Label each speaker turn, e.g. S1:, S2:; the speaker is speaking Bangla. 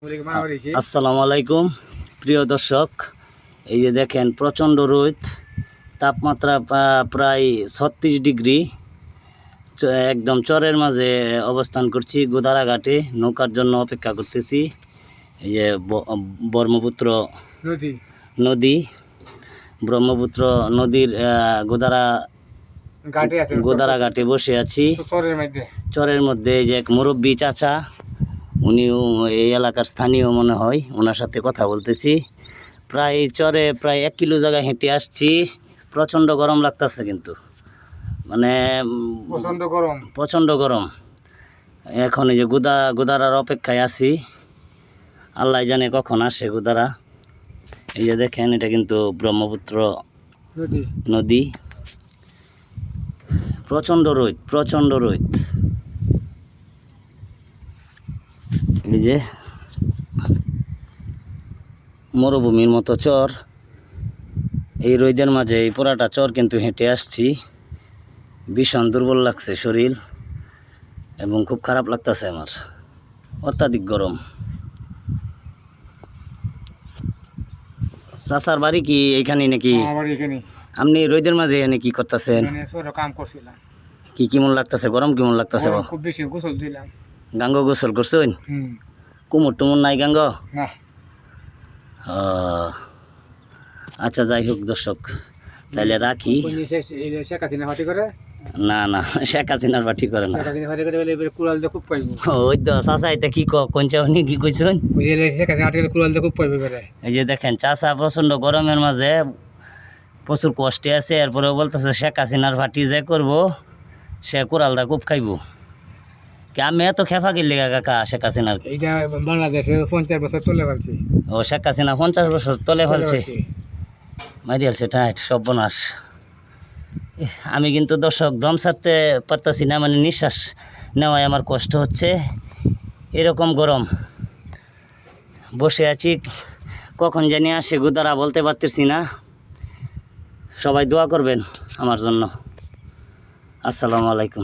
S1: আসসালামু আলাইকুম প্রিয় দর্শক, এই যে দেখেন প্রচণ্ড রোদ, তাপমাত্রা প্রায় 36 ডিগ্রি। একদম চরের মাঝে অবস্থান করছি, গোদারা ঘাটে নৌকার জন্য অপেক্ষা করতেছি। এই যে ব্রহ্মপুত্র নদী, ব্রহ্মপুত্র নদীর গোদারা ঘাটে বসে আছি। চরের মধ্যে যে এক মুরব্বী চাচা, উনিও এই এলাকার স্থানীয় মনে হয়, ওনার সাথে কথা বলতেছি। প্রায় চরে প্রায় 1 কিলো জায়গায় হেঁটে আসছি। প্রচণ্ড গরম লাগতেছে, কিন্তু মানে প্রচণ্ড গরম। এখন এই যে গোদারার অপেক্ষায় আছি, আল্লাহ জানে কখন আসে গোদারা। এই যে দেখেন, এটা কিন্তু ব্রহ্মপুত্র নদী। প্রচণ্ড রোদ। এই যে মরুভূমির মতো চর, এই রোদের মাঝে এই পুরাটা চর কিন্তু হেঁটে আসছি। ভীষণ দুর্বল লাগছে শরীর, এবং খুব খারাপ লাগতেছে আমার, অত্যাধিক গরম। চাচার বাড়ি কি এইখানে নাকি? আপনি রোদের মাঝে এনে কি করতেছেন? কি কেমন লাগতেছে? গরম কেমন লাগতেছে?
S2: খুব বেশি গোসল দিলাম।
S1: গাঙ্গ গোসল করছেন? কুমুর টুমুর নাই গাঙ্গ? আচ্ছা, যাই হোক দর্শক, তাহলে রাখি। না না, শেখ হাসিনার পার্টি করে না। ওই তো চাচা, এটা কি কোনচাউনি কি কইছেন? এই যে দেখেন, চাচা প্রচণ্ড গরমের মাঝে প্রচুর কষ্টে আছে, এরপরেও বলতেছে শেখ হাসিনার পার্টি যে করবো, সে কোরালদা খুব খাইব। আমি এত খেপা গেলি কাকা শেখ হাসিনার?
S2: বাংলাদেশে 50 বছর তলে ফেলছি।
S1: ও, শেখ হাসিনা 50 বছর তলে ফেলছে, মারিয়ালছে টাইট, সর্বনাশ। আমি কিন্তু দর্শক দম ছাড়তে পারতাছি না, মানে নিঃশ্বাস নেওয়ায় আমার কষ্ট হচ্ছে, এরকম গরম। বসে আছি, কখন জানি আসে গোদারা বলতে পারতেছি না। সবাই দোয়া করবেন আমার জন্য। আসসালামু আলাইকুম।